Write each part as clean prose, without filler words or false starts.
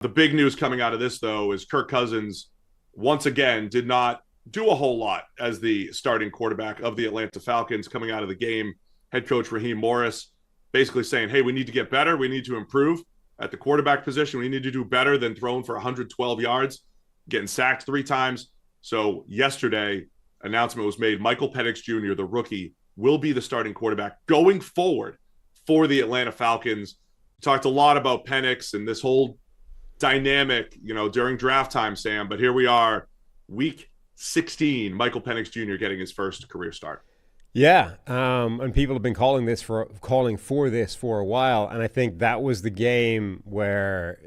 The big news coming out of this, though, is Kirk Cousins once again did not do a whole lot as the starting quarterback of the Atlanta Falcons coming out of the game. Head coach Raheem Morris basically saying, hey, we need to get better. We need to improve at the quarterback position. We need to do better than throwing for 112 yards, getting sacked 3 times. So yesterday, announcement was made. Michael Penix Jr., the rookie, will be the starting quarterback going forward for the Atlanta Falcons. We talked a lot about Penix and this whole dynamic, during draft time, Sam. But here we are, week 16, Michael Penix Jr. getting his first career start. Yeah, and people have been calling for this for a while, and I think that was the game where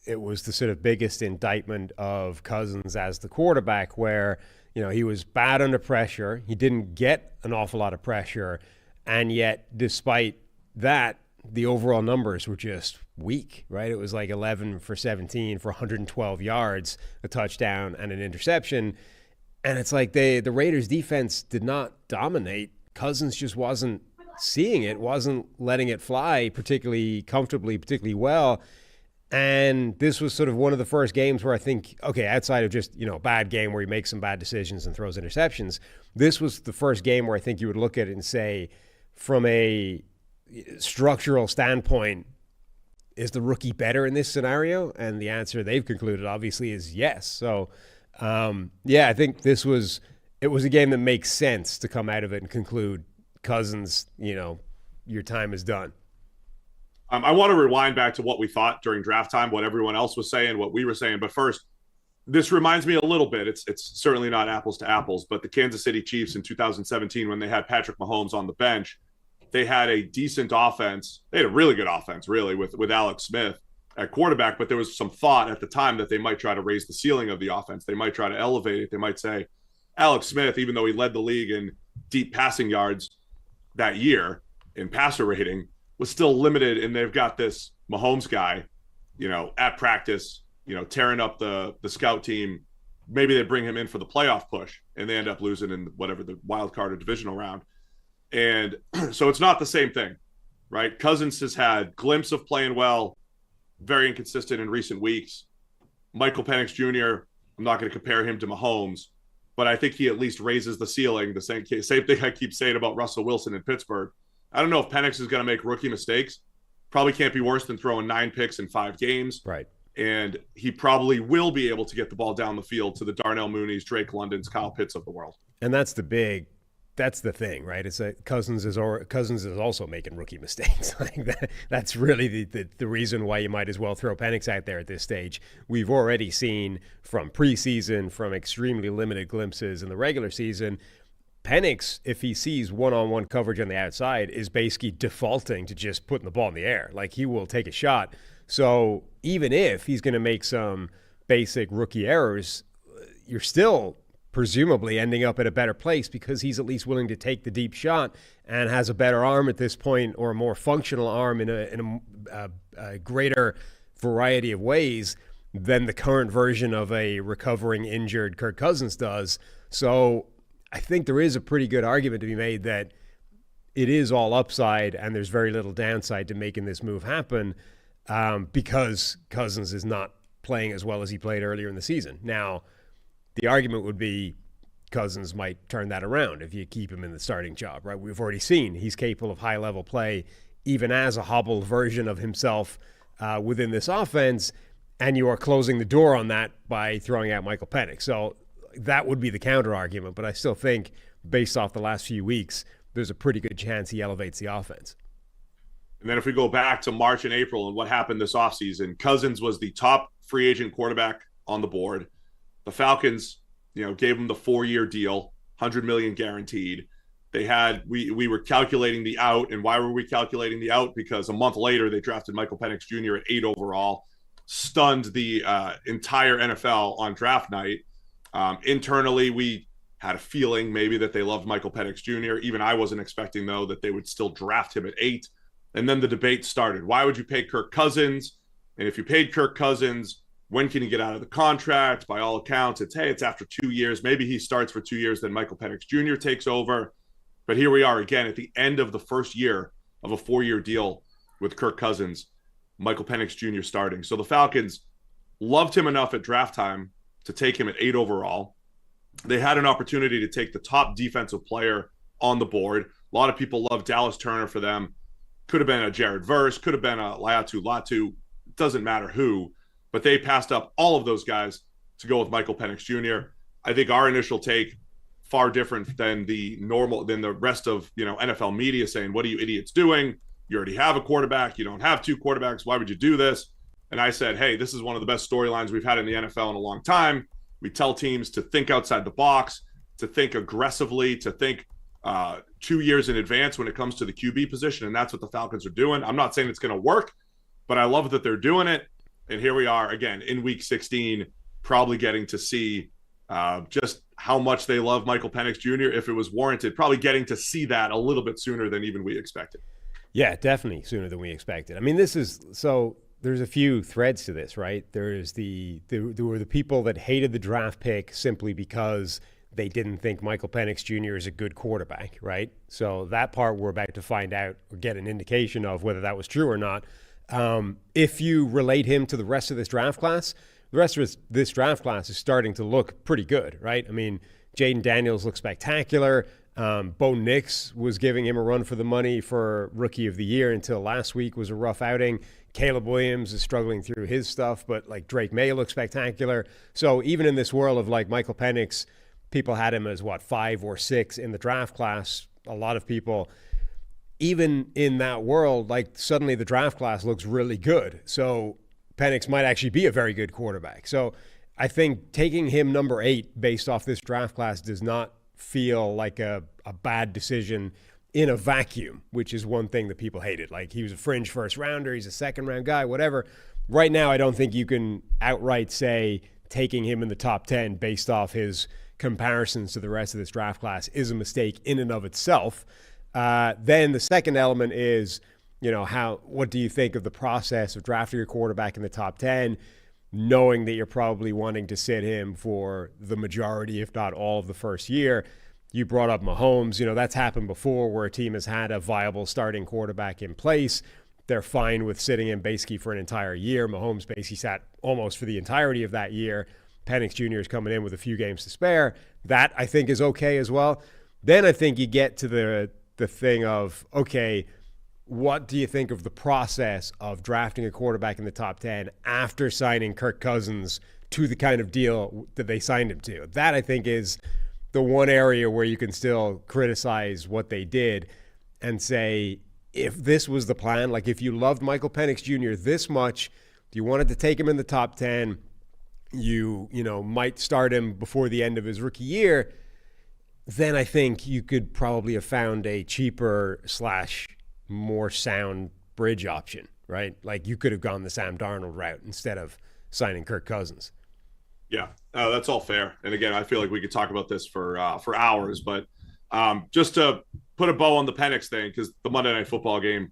it was the sort of biggest indictment of Cousins as the quarterback, where he was bad under pressure. He didn't get an awful lot of pressure, and yet despite that, the overall numbers were just weak, right? It was like 11 for 17 for 112 yards, a touchdown, and an interception. And it's like the Raiders defense did not dominate. Cousins just wasn't seeing it, wasn't letting it fly particularly comfortably, particularly well. And this was sort of one of the first games where I think, okay, outside of just, bad game where he makes some bad decisions and throws interceptions, this was the first game where I think you would look at it and say, from a structural standpoint, is the rookie better in this scenario? And the answer they've concluded obviously is yes. So I think it was a game that makes sense to come out of it and conclude Cousins, your time is done. I want to rewind back to what we thought during draft time, what everyone else was saying, what we were saying. But first, this reminds me a little bit. It's certainly not apples to apples, but the Kansas City Chiefs in 2017, when they had Patrick Mahomes on the bench, they had a decent offense. They had a really good offense, really, with Alex Smith at quarterback. But there was some thought at the time that they might try to raise the ceiling of the offense. They might try to elevate it. They might say, Alex Smith, even though he led the league in deep passing yards that year in passer rating, was still limited. And they've got this Mahomes guy, at practice, tearing up the scout team. Maybe they bring him in for the playoff push and they end up losing in whatever the wild card or divisional round. And so it's not the same thing, right? Cousins has had glimpse of playing well, very inconsistent in recent weeks. Michael Penix Jr., I'm not going to compare him to Mahomes, but I think he at least raises the ceiling. The same thing I keep saying about Russell Wilson in Pittsburgh. I don't know if Penix is going to make rookie mistakes. Probably can't be worse than throwing 9 picks in 5 games. Right. And he probably will be able to get the ball down the field to the Darnell Mooney's, Drake London's, Kyle Pitts of the world. And that's the thing, right? It's that Cousins is also making rookie mistakes. That's really the reason why you might as well throw Penix out there at this stage. We've already seen from preseason, from extremely limited glimpses in the regular season, Penix, if he sees one-on-one coverage on the outside, is basically defaulting to just putting the ball in the air. Like, he will take a shot. So even if he's going to make some basic rookie errors, you're still presumably ending up at a better place because he's at least willing to take the deep shot and has a better arm at this point, or a more functional arm in a greater variety of ways than the current version of a recovering injured Kirk Cousins does. So I think there is a pretty good argument to be made that it is all upside and there's very little downside to making this move happen, because Cousins is not playing as well as he played earlier in the season. Now, the argument would be Cousins might turn that around if you keep him in the starting job, right? We've already seen he's capable of high-level play even as a hobbled version of himself within this offense, and you are closing the door on that by throwing out Michael Penix. So that would be the counter-argument, but I still think, based off the last few weeks, there's a pretty good chance he elevates the offense. And then if we go back to March and April and what happened this offseason, Cousins was the top free agent quarterback on the board. The Falcons, gave him the 4-year deal, $100 million guaranteed. We were calculating the out, and why were we calculating the out? Because a month later they drafted Michael Penix Jr. at 8 overall, stunned the entire NFL on draft night. Internally, we had a feeling maybe that they loved Michael Penix Jr. Even I wasn't expecting, though, that they would still draft him at 8. And then the debate started. Why would you pay Kirk Cousins? And if you paid Kirk Cousins, when can he get out of the contract? By all accounts, it's after 2 years. Maybe he starts for 2 years, then Michael Penix Jr. takes over. But here we are again at the end of the first year of a 4-year deal with Kirk Cousins, Michael Penix Jr. starting. So the Falcons Loved him enough at draft time to take him at 8 overall. They had an opportunity to take the top defensive player on the board. A lot of people love Dallas Turner for them. Could have been a Jared Verse, could have been a Laiatu Latu. Doesn't matter who, but they passed up all of those guys to go with Michael Penix Jr. I think our initial take far different than the rest of NFL media saying, "What are you idiots doing? You already have a quarterback. You don't have two quarterbacks. Why would you do this?" And I said, "Hey, this is one of the best storylines we've had in the NFL in a long time. We tell teams to think outside the box, to think aggressively, to think 2 years in advance when it comes to the QB position, and that's what the Falcons are doing. I'm not saying it's going to work, but I love that they're doing it. And here we are again in Week 16, probably getting to see just how much they love Michael Penix Jr. if it was warranted. Probably getting to see that a little bit sooner than even we expected. Yeah, definitely sooner than we expected. I mean, this is so. There's a few threads to this, right? There's there were the people that hated the draft pick simply because they didn't think Michael Penix Jr. is a good quarterback, right? So that part we're about to find out or get an indication of whether that was true or not. If you relate him to the rest of this draft class, the rest of this draft class is starting to look pretty good, right? I mean, Jaden Daniels looks spectacular. Bo Nix was giving him a run for the money for Rookie of the Year until last week was a rough outing. Caleb Williams is struggling through his stuff, but like Drake May looks spectacular. So even in this world of like Michael Penix, people had him as 5 or 6 in the draft class. A lot of people, even in that world, like suddenly the draft class looks really good. So Penix might actually be a very good quarterback. So I think taking him number 8 based off this draft class does not feel like a bad decision in a vacuum, which is one thing that people hated. Like he was a fringe first rounder, he's a second round guy, whatever. Right now, I don't think you can outright say taking him in the top 10 based off his comparisons to the rest of this draft class is a mistake in and of itself. Then the second element is, what do you think of the process of drafting a quarterback in the top 10, knowing that you're probably wanting to sit him for the majority, if not all, of the first year? You brought up Mahomes. That's happened before where a team has had a viable starting quarterback in place. They're fine with sitting him basically for an entire year. Mahomes basically sat almost for the entirety of that year. Pennix Jr. is coming in with a few games to spare. That, I think, is okay as well. Then I think you get to the thing of, okay, what do you think of the process of drafting a quarterback in the top 10 after signing Kirk Cousins to the kind of deal that they signed him to? That, I think, is the one area where you can still criticize what they did and say, if this was the plan, like if you loved Michael Penix Jr. this much, you wanted to take him in the top 10, you might start him before the end of his rookie year, then I think you could probably have found a cheaper / more sound bridge option, right? Like you could have gone the Sam Darnold route instead of signing Kirk Cousins. Yeah, that's all fair. And again, I feel like we could talk about this for hours, but just to put a bow on the Penix thing, because the Monday Night Football game,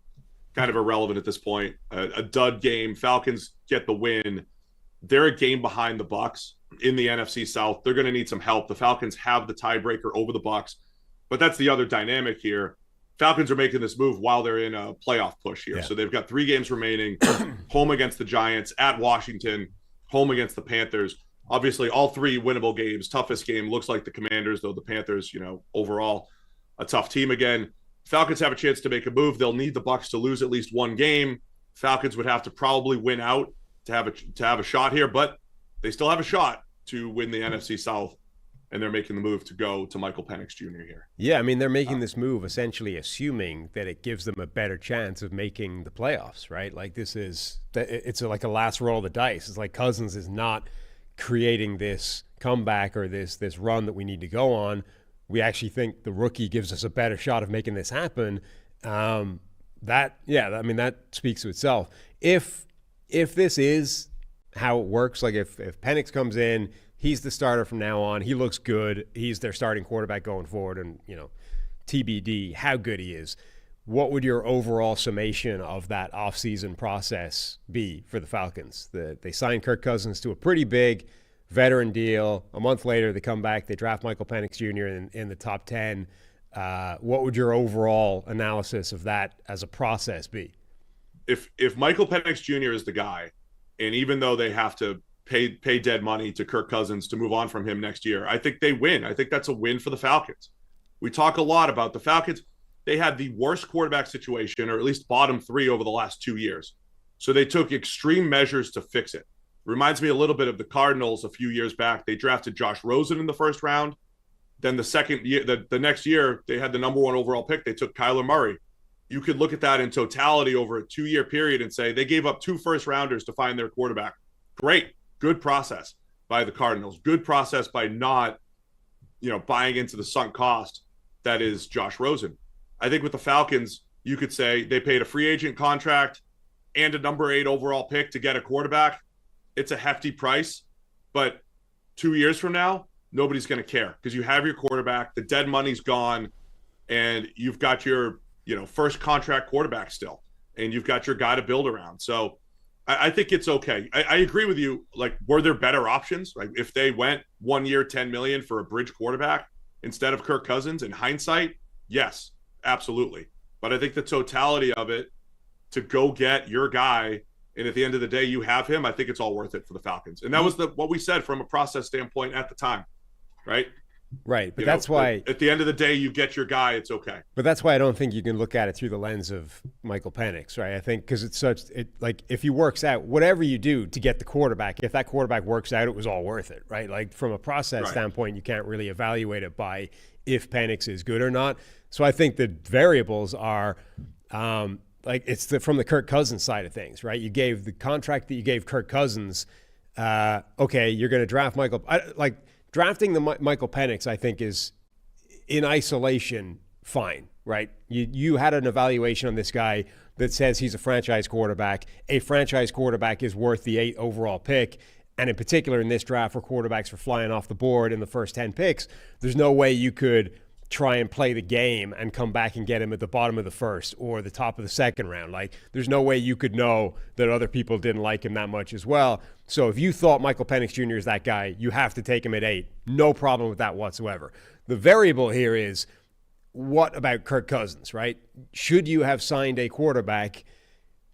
kind of irrelevant at this point. A dud game. Falcons get the win. They're a game behind the Bucs in the NFC South. They're going to need some help. The Falcons have the tiebreaker over the Bucs, but that's the other dynamic here. Falcons are making this move while they're in a playoff push here. Yeah. So they've got 3 games remaining, home against the Giants, at Washington, home against the Panthers. Obviously, all 3 winnable games. Toughest game looks like the Commanders, though the Panthers, overall a tough team again. Falcons have a chance to make a move. They'll need the Bucs to lose at least 1 game. Falcons would have to probably win out to have a shot here, but they still have a shot to win the NFC South, and they're making the move to go to Michael Penix Jr. here. Yeah, I mean, they're making this move essentially assuming that it gives them a better chance of making the playoffs, right? Like it's like a last roll of the dice. It's like Cousins is not creating this comeback or this run that we need to go on. We actually think the rookie gives us a better shot of making this happen. That speaks to itself. If this is how it works, like if Penix comes in, he's the starter from now on, he looks good, he's their starting quarterback going forward, and TBD how good he is. What would your overall summation of that offseason process be for the Falcons? They signed Kirk Cousins to a pretty big veteran deal. A month later, they come back, they draft Michael Penix Jr. in the top 10. What would your overall analysis of that as a process be? If Michael Penix Jr. is the guy, and even though they have to pay dead money to Kirk Cousins to move on from him next year. I think they win. I think that's a win for the Falcons. We talk a lot about the Falcons. They had the worst quarterback situation, or at least bottom three, over the last 2 years. So they took extreme measures to fix it. Reminds me a little bit of the Cardinals a few years back. They drafted Josh Rosen in the first round. Then the second year, the next year, they had the number 1 overall pick. They took Kyler Murray. You could look at that in totality over a 2-year period and say they gave up 2 first rounders to find their quarterback. Great. Good process by the Cardinals. Good process by not, buying into the sunk cost that is Josh Rosen. I think with the Falcons, you could say they paid a free agent contract and a number 8 overall pick to get a quarterback. It's a hefty price, but 2 years from now, nobody's going to care because you have your quarterback, the dead money's gone, and you've got your, first contract quarterback still, and you've got your guy to build around. So I think it's okay. I agree with you. Like, were there better options? Like, if they went 1 year, $10 million for a bridge quarterback instead of Kirk Cousins, in hindsight, yes, absolutely. But I think the totality of it, to go get your guy, and at the end of the day, you have him, I think it's all worth it for the Falcons. And that was what we said from a process standpoint at the time, right? Right, but that's why at the end of the day, you get your guy, it's okay. But that's why I don't think you can look at it through the lens of Michael Penix, right? I think because like if he works out, whatever you do to get the quarterback, if that quarterback works out, it was all worth it, right? Like from a process standpoint, you can't really evaluate it by if Penix is good or not. So I think the variables are from the Kirk Cousins side of things, right? You gave the contract that you gave Kirk Cousins. Okay, you're going to draft Michael. Drafting the Michael Penix, I think, is in isolation fine, right? You had an evaluation on this guy that says he's a franchise quarterback. A franchise quarterback is worth the 8 overall pick. And in particular, in this draft where quarterbacks were flying off the board in the first 10 picks, there's no way you could try and play the game and come back and get him at the bottom of the first or the top of the second round. Like, there's no way you could know that other people didn't like him that much as well. So if you thought Michael Penix Jr. is that guy, you have to take him at 8. No problem with that whatsoever. The variable here is, what about Kirk Cousins, right? Should you have signed a quarterback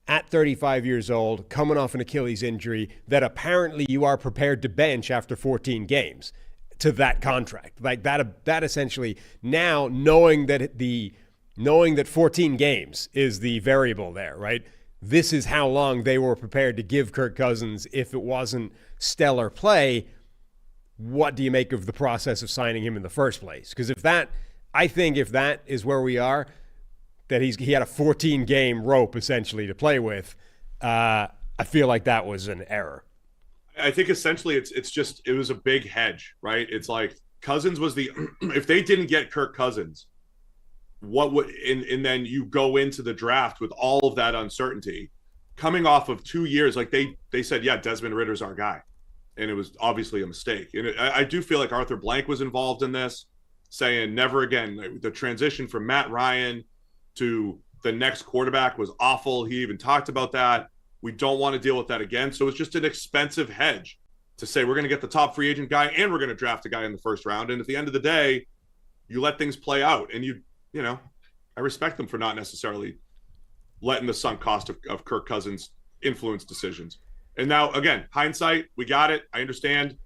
at 35 years old, coming off an Achilles injury, that apparently you are prepared to bench after 14 games? To that contract, like that essentially, now knowing that 14 games is the variable there, right? This is how long they were prepared to give Kirk Cousins if it wasn't stellar play. What do you make of the process of signing him in the first place? Because if that is where we are, that he had a 14-game rope essentially to play with, I feel like that was an error. I think essentially it was a big hedge, right? It's like Cousins was if they didn't get Kirk Cousins, and then you go into the draft with all of that uncertainty coming off of 2 years, like they said, yeah, Desmond Ritter's our guy. And it was obviously a mistake. And I do feel like Arthur Blank was involved in this, saying never again. The transition from Matt Ryan to the next quarterback was awful. He even talked about that. We don't want to deal with that again. So it's just an expensive hedge to say we're going to get the top free agent guy and we're going to draft a guy in the first round. And at the end of the day, you let things play out. And I respect them for not necessarily letting the sunk cost of Kirk Cousins influence decisions. And now, again, hindsight, we got it. I understand.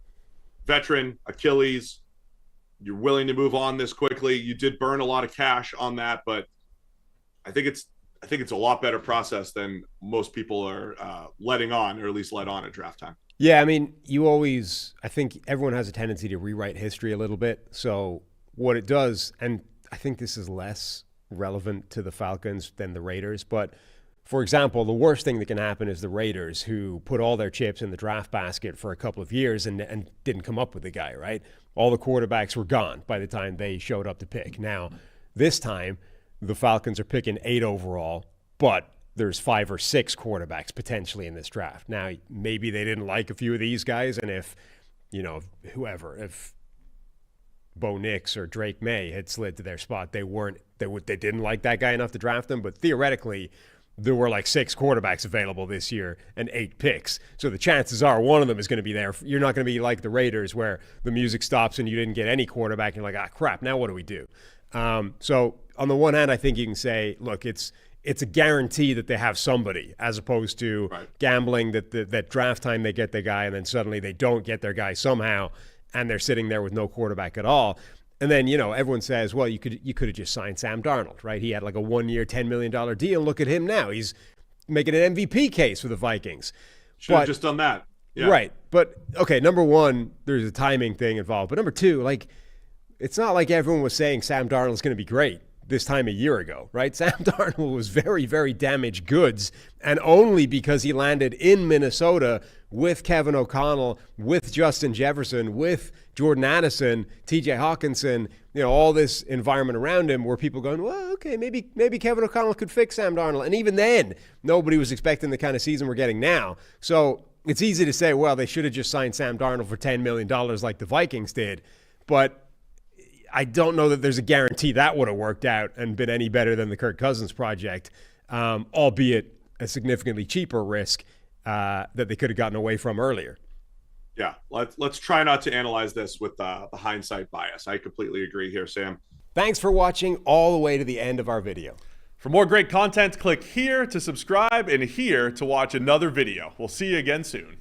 Veteran, Achilles, you're willing to move on this quickly. You did burn a lot of cash on that, but I think it's a lot better process than most people are letting on, or at least let on at draft time. Yeah, I mean, I think everyone has a tendency to rewrite history a little bit. So what it does, and I think this is less relevant to the Falcons than the Raiders, but for example, the worst thing that can happen is the Raiders, who put all their chips in the draft basket for a couple of years and didn't come up with the guy, right? All the quarterbacks were gone by the time they showed up to pick. Now, this time, the Falcons are picking 8 overall, but there's 5 or 6 quarterbacks potentially in this draft. Now, maybe they didn't like a few of these guys, and if Bo Nix or Drake May had slid to their spot, they didn't like that guy enough to draft him. But theoretically, there were like 6 quarterbacks available this year and 8 picks. So the chances are one of them is going to be there. You're not going to be like the Raiders where the music stops and you didn't get any quarterback and you're like, crap, now what do we do? So on the one hand, I think you can say, look, it's it's a guarantee that they have somebody, as opposed to gambling that draft time they get their guy and then suddenly they don't get their guy somehow and they're sitting there with no quarterback at all. And then, everyone says, well, you could have just signed Sam Darnold, right? He had like a 1-year, $10 million deal. Look at him now. He's making an MVP case for the Vikings. Should have just done that. Yeah. Right. But, okay, number one, there's a timing thing involved. But number two, like, it's not like everyone was saying Sam Darnold's going to be great this time a year ago, right? Sam Darnold was very, very damaged goods, and only because he landed in Minnesota with Kevin O'Connell, with Justin Jefferson, with Jordan Addison, TJ Hawkinson, all this environment around him where people going, well, okay, maybe Kevin O'Connell could fix Sam Darnold. And even then, nobody was expecting the kind of season we're getting now. So it's easy to say, well, they should have just signed Sam Darnold for $10 million like the Vikings did. But I don't know that there's a guarantee that would have worked out and been any better than the Kirk Cousins project, albeit a significantly cheaper risk that they could have gotten away from earlier. Yeah, let's try not to analyze this with the hindsight bias. I completely agree here, Sam. Thanks for watching all the way to the end of our video. For more great content, click here to subscribe and here to watch another video. We'll see you again soon.